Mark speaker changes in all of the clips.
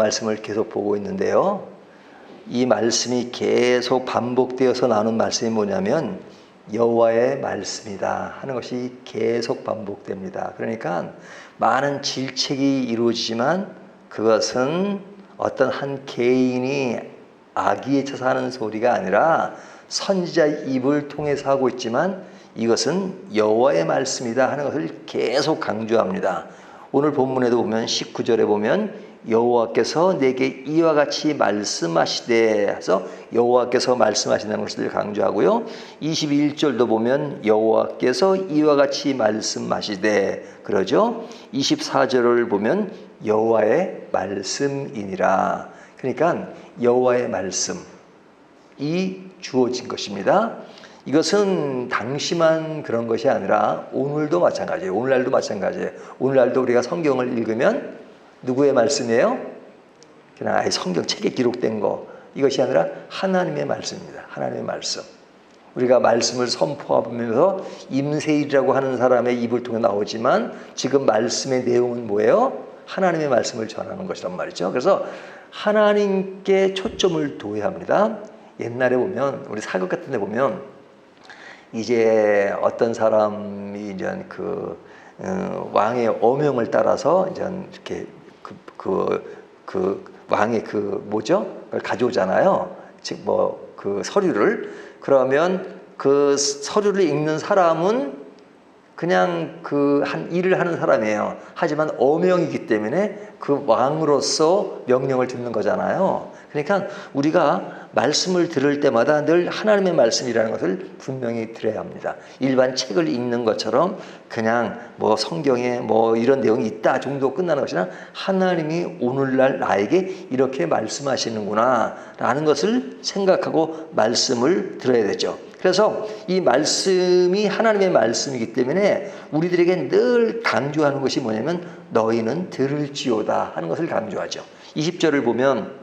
Speaker 1: 말씀을 계속 보고 있는데요. 이 말씀이 계속 반복되어서 나오는 말씀이 뭐냐면 여호와의 말씀이다 하는 것이 계속 반복됩니다. 그러니까 많은 질책이 이루어지지만 그것은 어떤 한 개인이 악의에 쳐서 하는 소리가 아니라 선지자 입을 통해서 하고 있지만 이것은 여호와의 말씀이다 하는 것을 계속 강조합니다. 오늘 본문에도 보면 19절에 보면 여호와께서 내게 이와 같이 말씀하시되 해서 여호와께서 말씀하신다는 것을 강조하고요. 21절도 보면 여호와께서 이와 같이 말씀하시되 그러죠. 24절을 보면 여호와의 말씀이니라. 그러니까 여호와의 말씀이 주어진 것입니다. 이것은 당시만 그런 것이 아니라 오늘도 마찬가지예요. 오늘날도 마찬가지예요. 오늘날도 우리가 성경을 읽으면 누구의 말씀이에요? 그냥 성경책에 기록된 거. 이것이 아니라 하나님의 말씀입니다. 하나님의 말씀. 우리가 말씀을 선포하면서 임세일이라고 하는 사람의 입을 통해 나오지만 지금 말씀의 내용은 뭐예요? 하나님의 말씀을 전하는 것이란 말이죠. 그래서 하나님께 초점을 둬야 합니다. 옛날에 보면 우리 사극 같은 데 보면 이제 어떤 사람이 이제 왕의 어명을 따라서 이제 이렇게 왕의 그걸 가져오잖아요. 즉 그 서류를. 그러면 그 서류를 읽는 사람은 그냥 한 일을 하는 사람이에요. 하지만 어명이기 때문에 그 왕으로서 명령을 듣는 거잖아요. 그러니까 우리가 말씀을 들을 때마다 늘 하나님의 말씀이라는 것을 분명히 들어야 합니다. 일반 책을 읽는 것처럼 그냥 성경에 이런 내용이 있다 정도 끝나는 것이 아니라 하나님이 오늘날 나에게 이렇게 말씀하시는구나 라는 것을 생각하고 말씀을 들어야 되죠. 그래서 이 말씀이 하나님의 말씀이기 때문에 우리들에게 늘 강조하는 것이 뭐냐면 너희는 들을지어다 하는 것을 강조하죠. 20절을 보면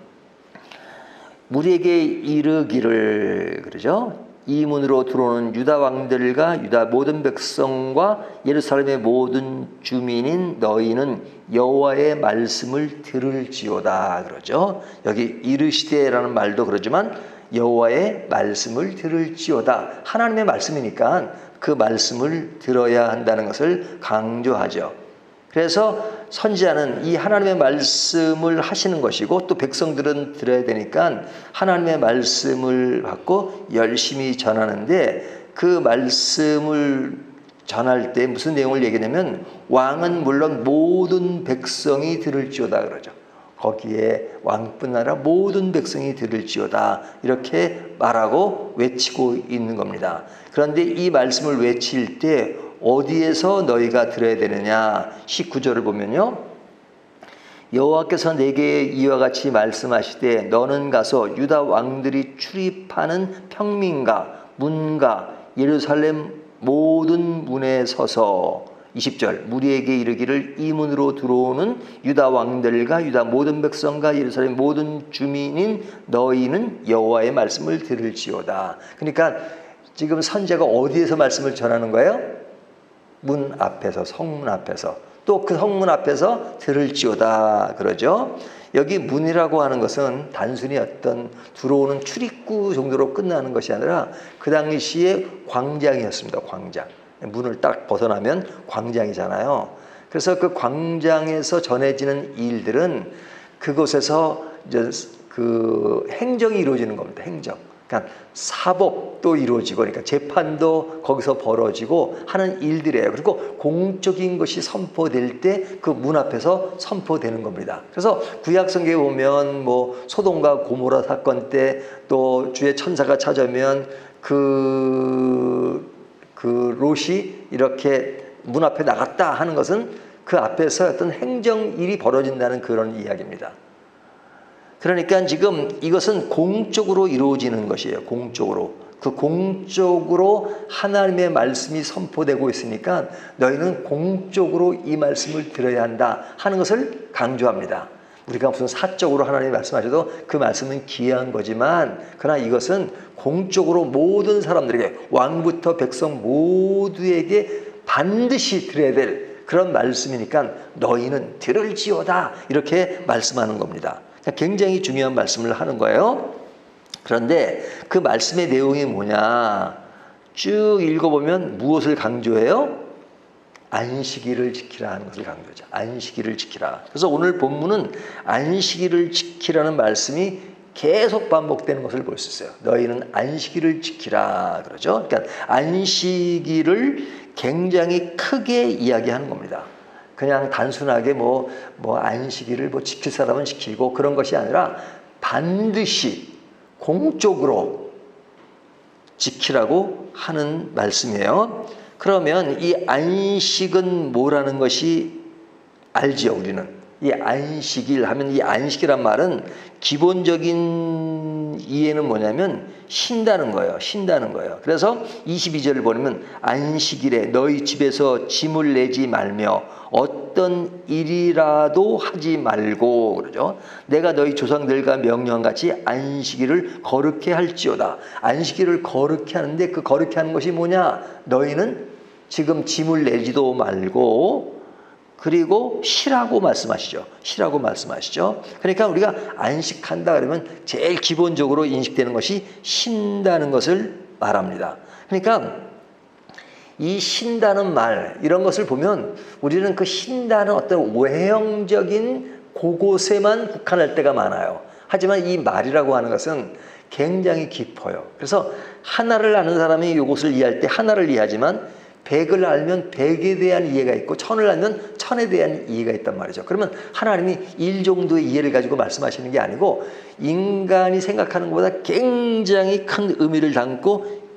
Speaker 1: 우리에게 이르기를 그러죠. 이 문으로 들어오는 유다 왕들과 유다 모든 백성과 예루살렘의 모든 주민인 너희는 여호와의 말씀을 들을지어다 그러죠. 여기 이르시되라는 말도 그러지만 여호와의 말씀을 들을지어다. 하나님의 말씀이니까 그 말씀을 들어야 한다는 것을 강조하죠. 그래서 선지자는 이 하나님의 말씀을 하시는 것이고 또 백성들은 들어야 되니까 하나님의 말씀을 받고 열심히 전하는데 그 말씀을 전할 때 무슨 내용을 얘기하냐면 왕은 물론 모든 백성이 들을지어다 그러죠. 거기에 왕뿐 아니라 모든 백성이 들을지어다 이렇게 말하고 외치고 있는 겁니다. 그런데 이 말씀을 외칠 때 어디에서 너희가 들어야 되느냐? 19절을 보면요. 여호와께서 내게 이와 같이 말씀하시되 너는 가서 유다 왕들이 출입하는 평민가 문가 예루살렘 모든 문에 서서 20절 무리에게 이르기를 이 문으로 들어오는 유다 왕들과 유다 모든 백성과 예루살렘 모든 주민인 너희는 여호와의 말씀을 들을지어다. 그러니까 지금 선지자가 어디에서 말씀을 전하는 거예요? 문 앞에서, 성문 앞에서, 또 그 성문 앞에서 들을지어다 그러죠. 여기 문이라고 하는 것은 단순히 어떤 들어오는 출입구 정도로 끝나는 것이 아니라 그 당시에 광장이었습니다. 광장. 문을 딱 벗어나면 광장이잖아요. 그래서 그 광장에서 전해지는 일들은 그곳에서 이제 그 행정이 이루어지는 겁니다. 행정. 그러니까 사법도 이루어지고 그러니까 재판도 거기서 벌어지고 하는 일들이에요. 그리고 공적인 것이 선포될 때 그 문 앞에서 선포되는 겁니다. 그래서 구약 성경에 보면 소돔과 고모라 사건 때 또 주의 천사가 찾아오면 그 롯이 이렇게 문 앞에 나갔다 하는 것은 그 앞에서 어떤 행정일이 벌어진다는 그런 이야기입니다. 그러니까 지금 이것은 공적으로 이루어지는 것이에요. 공적으로. 그 공적으로 하나님의 말씀이 선포되고 있으니까 너희는 공적으로 이 말씀을 들어야 한다 하는 것을 강조합니다. 우리가 무슨 사적으로 하나님이 말씀하셔도 그 말씀은 귀한 거지만 그러나 이것은 공적으로 모든 사람들에게 왕부터 백성 모두에게 반드시 들어야 될 그런 말씀이니까 너희는 들을지어다 이렇게 말씀하는 겁니다. 굉장히 중요한 말씀을 하는 거예요. 그런데 그 말씀의 내용이 뭐냐 쭉 읽어보면 무엇을 강조해요? 안식일을 지키라 하는 것을 강조하죠. 안식일을 지키라. 그래서 오늘 본문은 안식일을 지키라는 말씀이 계속 반복되는 것을 볼 수 있어요. 너희는 안식일을 지키라 그러죠. 그러니까 안식일을 굉장히 크게 이야기하는 겁니다. 그냥 단순하게 뭐 안식일을 지킬 사람은 지키고 그런 것이 아니라 반드시 공적으로 지키라고 하는 말씀이에요. 그러면 이 안식은 뭐라는 것이 알지요, 우리는. 이 안식일 하면 이 안식이란 말은 기본적인 이해는 뭐냐면 쉰다는 거예요. 쉰다는 거예요. 그래서 22절을 보면 안식일에 너희 집에서 짐을 내지 말며 어떤 일이라도 하지 말고 그러죠. 내가 너희 조상들과 명령한 같이 안식일을 거룩히 할지어다. 안식일을 거룩히 하는데 그 거룩히 하는 것이 뭐냐? 너희는 지금 짐을 내지도 말고 그리고 쉬라고 말씀하시죠. 쉬라고 말씀하시죠. 그러니까 우리가 안식한다 그러면 제일 기본적으로 인식되는 것이 쉰다는 것을 말합니다. 그러니까 이 쉰다는 말 이런 것을 보면 우리는 그 쉰다는 어떤 외형적인 그곳에만 국한할 때가 많아요. 하지만 이 말이라고 하는 것은 굉장히 깊어요. 그래서 하나를 아는 사람이 이것을 이해할 때 하나를 이해하지만 100을 알면 100에 대한 이해가 있고 1000을 알면 1000에 대한 이해가 있단 말이죠. 그러면 하나님이 1 정도의 이해를 가지고 말씀하시는 게 아니고 인간이 생각하는 것보다 굉장히 큰 의미를 담고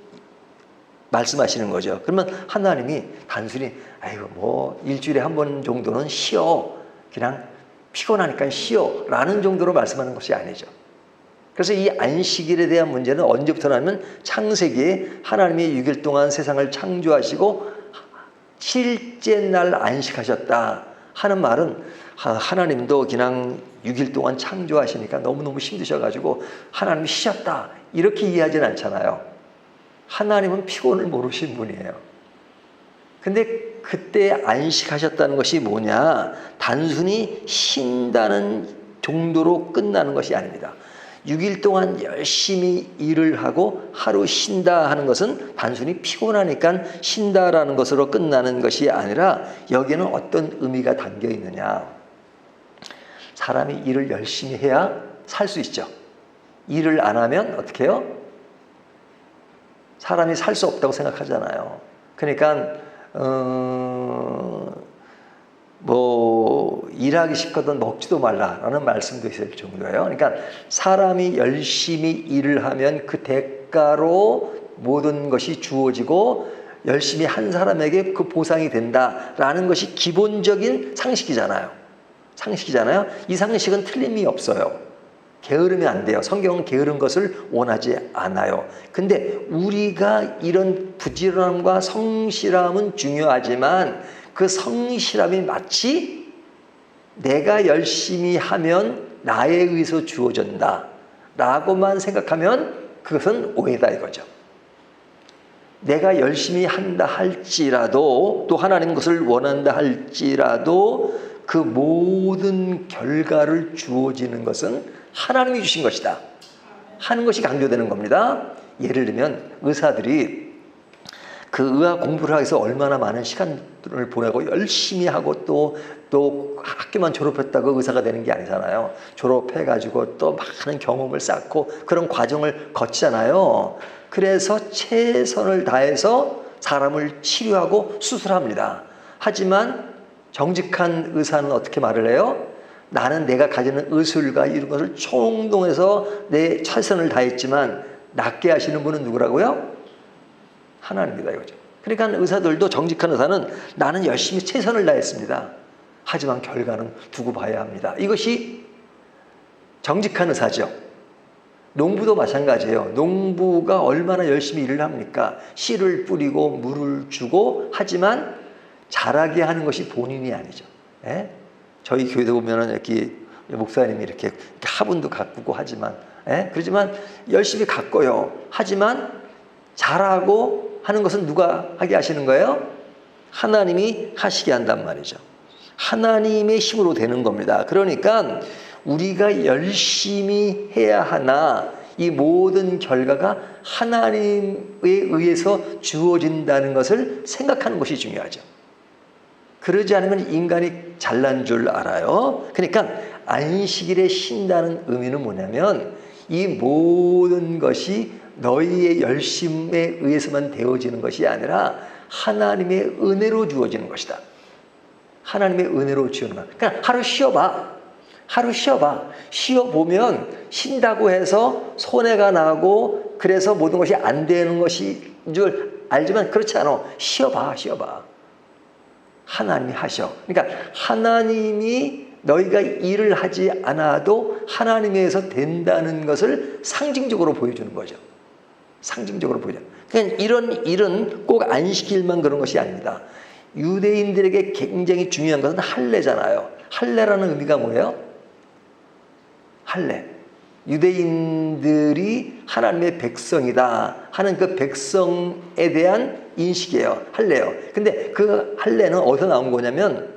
Speaker 1: 말씀하시는 거죠. 그러면 하나님이 단순히 아이고 일주일에 한 번 정도는 쉬어 그냥 피곤하니까 쉬어 라는 정도로 말씀하는 것이 아니죠. 그래서 이 안식일에 대한 문제는 언제부터냐면 창세기에 하나님이 6일 동안 세상을 창조하시고 7째 날 안식하셨다 하는 말은 하나님도 그냥 6일 동안 창조하시니까 너무너무 힘드셔가지고 하나님이 쉬셨다 이렇게 이해하진 않잖아요. 하나님은 피곤을 모르신 분이에요. 근데 그때 안식하셨다는 것이 뭐냐? 단순히 쉰다는 정도로 끝나는 것이 아닙니다. 6일 동안 열심히 일을 하고 하루 쉰다 하는 것은 단순히 피곤하니까 쉰다라는 것으로 끝나는 것이 아니라 여기에는 어떤 의미가 담겨 있느냐. 사람이 일을 열심히 해야 살 수 있죠. 일을 안 하면 어떻게 해요? 사람이 살 수 없다고 생각하잖아요. 그러니까 일하기 싫거든 먹지도 말라라는 말씀도 있을 정도예요. 그러니까 사람이 열심히 일을 하면 그 대가로 모든 것이 주어지고 열심히 한 사람에게 그 보상이 된다라는 것이 기본적인 상식이잖아요. 이 상식은 틀림이 없어요. 게으르면 안 돼요. 성경은 게으른 것을 원하지 않아요. 근데 우리가 이런 부지런함과 성실함은 중요하지만 그 성실함이 마치 내가 열심히 하면 나에 의해서 주어진다 라고만 생각하면 그것은 오해다 이거죠. 내가 열심히 한다 할지라도 또 하나님 것을 원한다 할지라도 그 모든 결과를 주어지는 것은 하나님이 주신 것이다 하는 것이 강조되는 겁니다. 예를 들면 의사들이 그 의학 공부를 하기 위해서 얼마나 많은 시간을 보내고 열심히 하고 또 학교만 졸업했다고 의사가 되는 게 아니잖아요. 졸업해가지고 또 많은 경험을 쌓고 그런 과정을 거치잖아요. 그래서 최선을 다해서 사람을 치료하고 수술합니다. 하지만 정직한 의사는 어떻게 말을 해요? 나는 내가 가지는 의술과 이런 것을 총동해서 내 최선을 다했지만 낫게 하시는 분은 누구라고요? 하나님이다 이거죠. 그러니까 의사들도 정직한 의사는 나는 열심히 최선을 다했습니다. 하지만 결과는 두고 봐야 합니다. 이것이 정직한 의사죠. 농부도 마찬가지예요. 농부가 얼마나 열심히 일을 합니까? 씨를 뿌리고 물을 주고 하지만 자라게 하는 것이 본인이 아니죠. 예? 저희 교회도 보면은 이렇게 목사님이 이렇게 화분도 가꾸고 하지만 그러지만 열심히 가꿔요. 하지만 자라고 하는 것은 누가 하게 하시는 거예요? 하나님이 하시게 한단 말이죠. 하나님의 힘으로 되는 겁니다. 그러니까 우리가 열심히 해야 하나 이 모든 결과가 하나님에 의해서 주어진다는 것을 생각하는 것이 중요하죠. 그러지 않으면 인간이 잘난 줄 알아요. 그러니까 안식일에 쉰다는 의미는 뭐냐면 이 모든 것이 너희의 열심에 의해서만 되어지는 것이 아니라 하나님의 은혜로 주어지는 것이다. 하나님의 은혜로 주어지는 거야. 그러니까 하루 쉬어봐. 하루 쉬어봐. 쉬어보면 쉰다고 해서 손해가 나고 그래서 모든 것이 안 되는 것인 줄 알지만 그렇지 않아. 쉬어봐. 하나님이 하셔. 그러니까 하나님이 너희가 일을 하지 않아도 하나님에 의해서 된다는 것을 상징적으로 보여주는 거죠. 상징적으로 보여줘요. 그러니까 이런 일은 꼭 안식일만 그런 것이 아닙니다. 유대인들에게 굉장히 중요한 것은 할례잖아요. 할례라는 의미가 뭐예요? 할례. 유대인들이 하나님의 백성이다 하는 그 백성에 대한 인식이에요. 할례요. 근데 그 할례는 어디서 나온 거냐면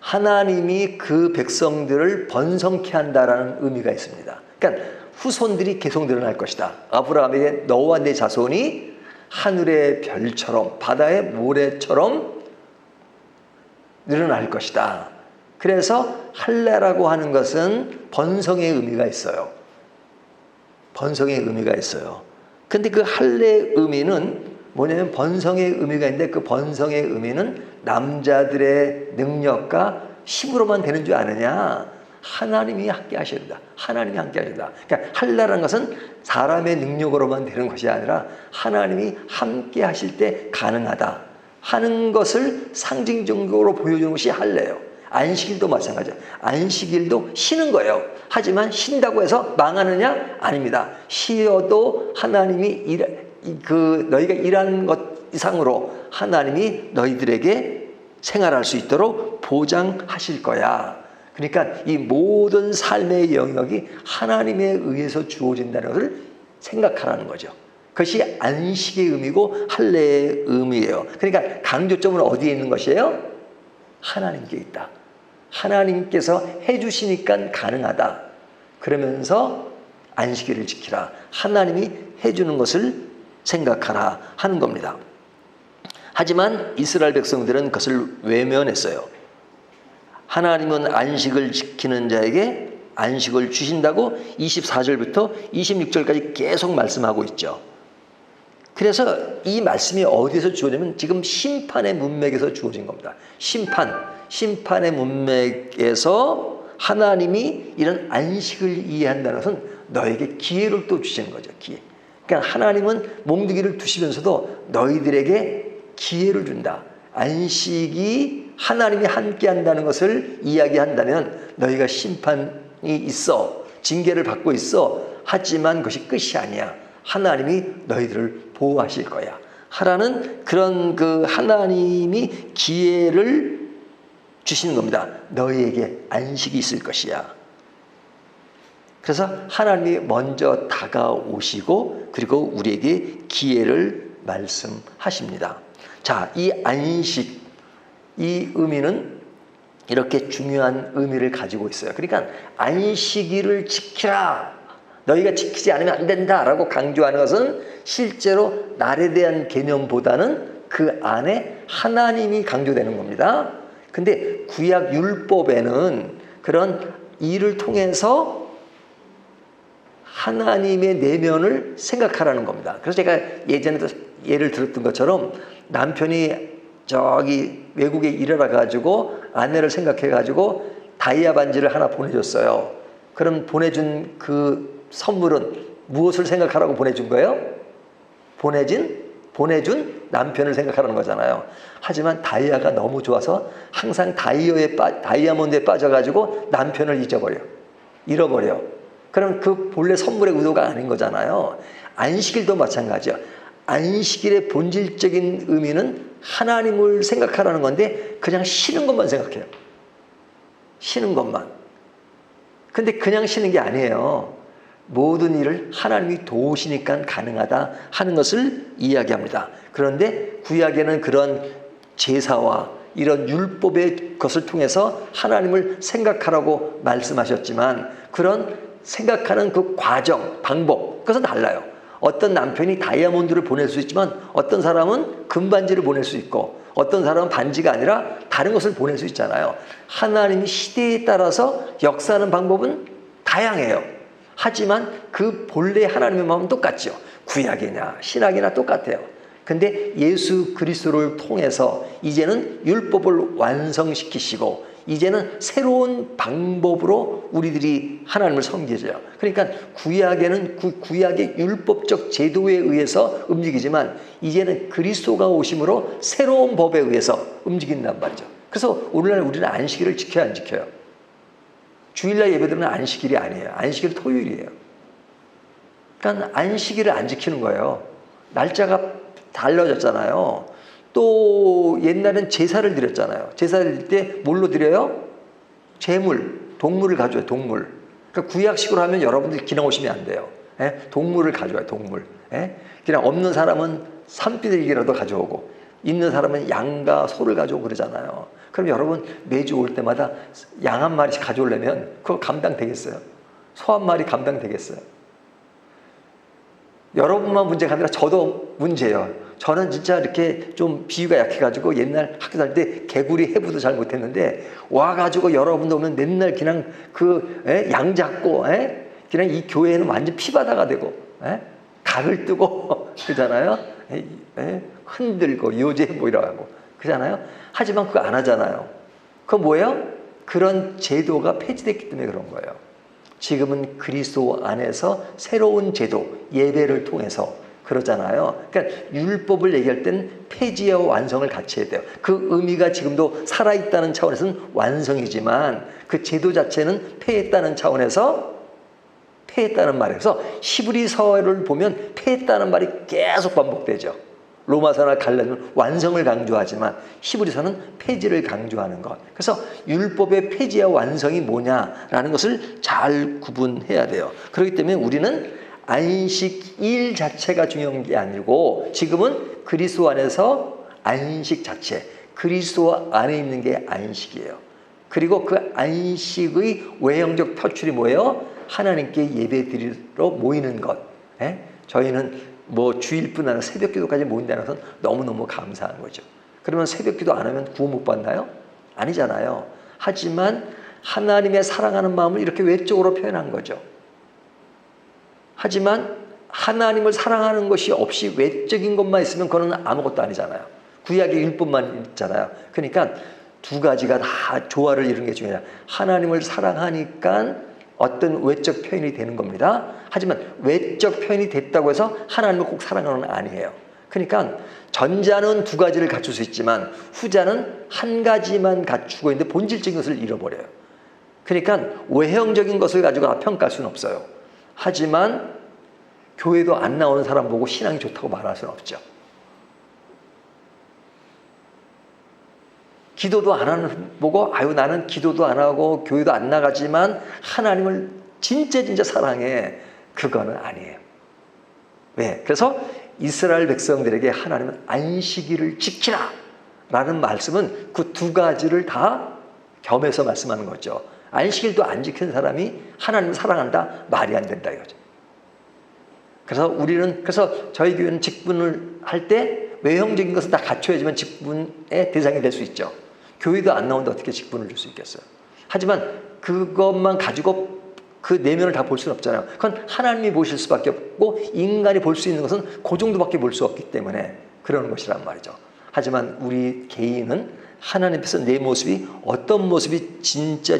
Speaker 1: 하나님이 그 백성들을 번성케 한다라는 의미가 있습니다. 그러니까 후손들이 계속 늘어날 것이다. 아브라함에게 너와 내 자손이 하늘의 별처럼 바다의 모래처럼 늘어날 것이다. 그래서 할례라고 하는 것은 번성의 의미가 있어요. 번성의 의미가 있어요. 근데 그 할례의 의미는 뭐냐면 번성의 의미가 있는데 그 번성의 의미는 남자들의 능력과 힘으로만 되는 줄 아느냐? 하나님이 함께 하신다. 하나님이 함께 하신다. 그러니까 할례라는 것은 사람의 능력으로만 되는 것이 아니라 하나님이 함께 하실 때 가능하다 하는 것을 상징적으로 보여주는 것이 할례예요. 안식일도 마찬가지예요. 안식일도 쉬는 거예요. 하지만 쉰다고 해서 망하느냐? 아닙니다. 쉬어도 하나님이 너희가 일하는 것 이상으로 하나님이 너희들에게 생활할 수 있도록 보장하실 거야. 그러니까 이 모든 삶의 영역이 하나님에 의해서 주어진다는 것을 생각하라는 거죠. 그것이 안식의 의미고 할례의 의미예요. 그러니까 강조점은 어디에 있는 것이에요? 하나님께 있다. 하나님께서 해주시니까 가능하다. 그러면서 안식일을 지키라. 하나님이 해주는 것을 생각하라 하는 겁니다. 하지만 이스라엘 백성들은 그것을 외면했어요. 하나님은 안식을 지키는 자에게 안식을 주신다고 24절부터 26절까지 계속 말씀하고 있죠. 그래서 이 말씀이 어디서 주어지냐면 지금 심판의 문맥에서 주어진 겁니다. 심판의 문맥에서 하나님이 이런 안식을 이해한다는 것은 너에게 기회를 또 주시는 거죠. 기회. 그러니까 하나님은 몽둥이를 두시면서도 너희들에게 기회를 준다. 안식이 하나님이 함께 한다는 것을 이야기한다면 너희가 심판이 있어. 징계를 받고 있어. 하지만 그것이 끝이 아니야. 하나님이 너희들을 보호하실 거야. 하라는 그런 그 하나님이 기회를 주시는 겁니다. 너희에게 안식이 있을 것이야. 그래서 하나님이 먼저 다가오시고 그리고 우리에게 기회를 말씀하십니다. 자, 이 안식, 이 의미는 이렇게 중요한 의미를 가지고 있어요. 그러니까 안식일을 지키라. 너희가 지키지 않으면 안 된다라고 강조하는 것은 실제로 날에 대한 개념보다는 그 안에 하나님이 강조되는 겁니다. 근데 구약 율법에는 그런 일을 통해서 하나님의 내면을 생각하라는 겁니다. 그래서 제가 예전에도 예를 들었던 것처럼 남편이 저기 외국에 일하러 가지고 아내를 생각해 가지고 다이아 반지를 하나 보내줬어요. 그럼 보내준 그 선물은 무엇을 생각하라고 보내준 거예요? 보내준 남편을 생각하라는 거잖아요. 하지만 다이아가 너무 좋아서 항상 다이아몬드에 빠져가지고 남편을 잃어버려. 그럼 그 본래 선물의 의도가 아닌 거잖아요. 안식일도 마찬가지야. 안식일의 본질적인 의미는 하나님을 생각하라는 건데 그냥 쉬는 것만 생각해요. 쉬는 것만. 근데 그냥 쉬는 게 아니에요. 모든 일을 하나님이 도우시니까 가능하다 하는 것을 이야기합니다. 그런데 구약에는 그런 제사와 이런 율법의 것을 통해서 하나님을 생각하라고 말씀하셨지만 그런 생각하는 그 과정, 방법, 그것은 달라요. 어떤 남편이 다이아몬드를 보낼 수 있지만 어떤 사람은 금반지를 보낼 수 있고 어떤 사람은 반지가 아니라 다른 것을 보낼 수 있잖아요. 하나님이 시대에 따라서 역사하는 방법은 다양해요. 하지만 그 본래 하나님의 마음은 똑같죠. 구약이나 신약이나 똑같아요. 근데 예수 그리스도를 통해서 이제는 율법을 완성시키시고 이제는 새로운 방법으로 우리들이 하나님을 섬기죠. 그러니까 구약에는 구약의 율법적 제도에 의해서 움직이지만 이제는 그리스도가 오심으로 새로운 법에 의해서 움직인단 말이죠. 그래서 오늘날 우리는 안식일을 지켜야 안 지켜요? 주일날 예배드리는 안식일이 아니에요. 안식일 토요일이에요. 그러니까 안식일을 안 지키는 거예요. 날짜가 달라졌잖아요. 또 옛날엔 제사를 드렸잖아요. 제사를 드릴 때 뭘로 드려요? 재물, 동물을 가져와요. 동물. 그러니까 구약식으로 하면 여러분들이 기나 오시면 안 돼요. 예? 동물을 가져와요. 동물. 예? 그냥 없는 사람은 산비둘기라도 가져오고 있는 사람은 양과 소를 가져오고 그러잖아요. 그럼 여러분 매주 올 때마다 양 한 마리씩 가져오려면 그거 감당되겠어요? 소 한 마리 감당되겠어요? 여러분만 문제가 아니라 저도 문제예요. 저는 진짜 이렇게 좀 비유가 약해가지고 옛날 학교 다닐 때 개구리 해부도 잘 못했는데 와가지고 여러분도 오면 맨날 그냥 양 잡고 그냥 이 교회는 완전 피바다가 되고 각을 뜨고 그러잖아요. 흔들고 요제 뭐 이러고 그러잖아요. 하지만 그거 안 하잖아요. 그건 뭐예요? 그런 제도가 폐지됐기 때문에 그런 거예요. 지금은 그리스도 안에서 새로운 제도, 예배를 통해서 그러잖아요. 그러니까 율법을 얘기할 땐 폐지와 완성을 같이 해야 돼요. 그 의미가 지금도 살아있다는 차원에서는 완성이지만 그 제도 자체는 폐했다는 차원에서 폐했다는 말이에요. 그래서 히브리서를 보면 폐했다는 말이 계속 반복되죠. 로마서나 갈라디아서는 완성을 강조하지만 히브리서는 폐지를 강조하는 것. 그래서 율법의 폐지와 완성이 뭐냐라는 것을 잘 구분해야 돼요. 그렇기 때문에 우리는 안식일 자체가 중요한 게 아니고 지금은 그리스도 안에서 안식 자체, 그리스도 안에 있는 게 안식이에요. 그리고 그 안식의 외형적 표출이 뭐예요? 하나님께 예배 드리러 모이는 것. 저희는 뭐 주일뿐 아니라 새벽기도까지 모인다는 것은 너무너무 감사한 거죠. 그러면 새벽기도 안 하면 구원 못 받나요? 아니잖아요. 하지만 하나님의 사랑하는 마음을 이렇게 외적으로 표현한 거죠. 하지만 하나님을 사랑하는 것이 없이 외적인 것만 있으면 그건 아무것도 아니잖아요. 구약의 율법만 있잖아요. 그러니까 두 가지가 다 조화를 이루는 게 중요해요. 하나님을 사랑하니까 어떤 외적 표현이 되는 겁니다. 하지만 외적 표현이 됐다고 해서 하나님을 꼭 사랑하는 건 아니에요. 그러니까 전자는 두 가지를 갖출 수 있지만 후자는 한 가지만 갖추고 있는데 본질적인 것을 잃어버려요. 그러니까 외형적인 것을 가지고 평가할 수는 없어요. 하지만 교회도 안 나오는 사람 보고 신앙이 좋다고 말할 수는 없죠. 기도도 안 하는 보고 아유 나는 기도도 안 하고 교회도 안 나가지만 하나님을 진짜 사랑해. 그거는 아니에요. 왜? 그래서 이스라엘 백성들에게 하나님은 안식일을 지키라 라는 말씀은 그 두 가지를 다 겸해서 말씀하는 거죠. 안식일도 안 지키는 사람이 하나님을 사랑한다? 말이 안 된다 이거죠. 그래서 저희 교회는 직분을 할 때 외형적인 것은 다 갖춰야지만 직분의 대상이 될 수 있죠. 교회도 안 나오는데 어떻게 직분을 줄 수 있겠어요? 하지만 그것만 가지고 그 내면을 다 볼 수는 없잖아요. 그건 하나님이 보실 수밖에 없고 인간이 볼 수 있는 것은 그 정도밖에 볼 수 없기 때문에 그러는 것이란 말이죠. 하지만 우리 개인은 하나님 앞에서 내 모습이 어떤 모습이 진짜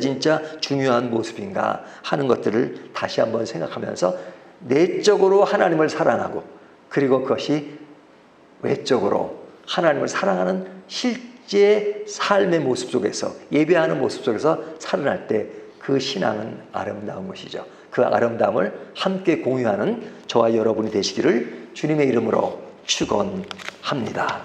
Speaker 1: 중요한 모습인가 하는 것들을 다시 한번 생각하면서 내적으로 하나님을 사랑하고 그리고 그것이 외적으로 하나님을 사랑하는 실제 삶의 모습 속에서 예배하는 모습 속에서 살아날 때 그 신앙은 아름다운 것이죠. 그 아름다움을 함께 공유하는 저와 여러분이 되시기를 주님의 이름으로 축원합니다.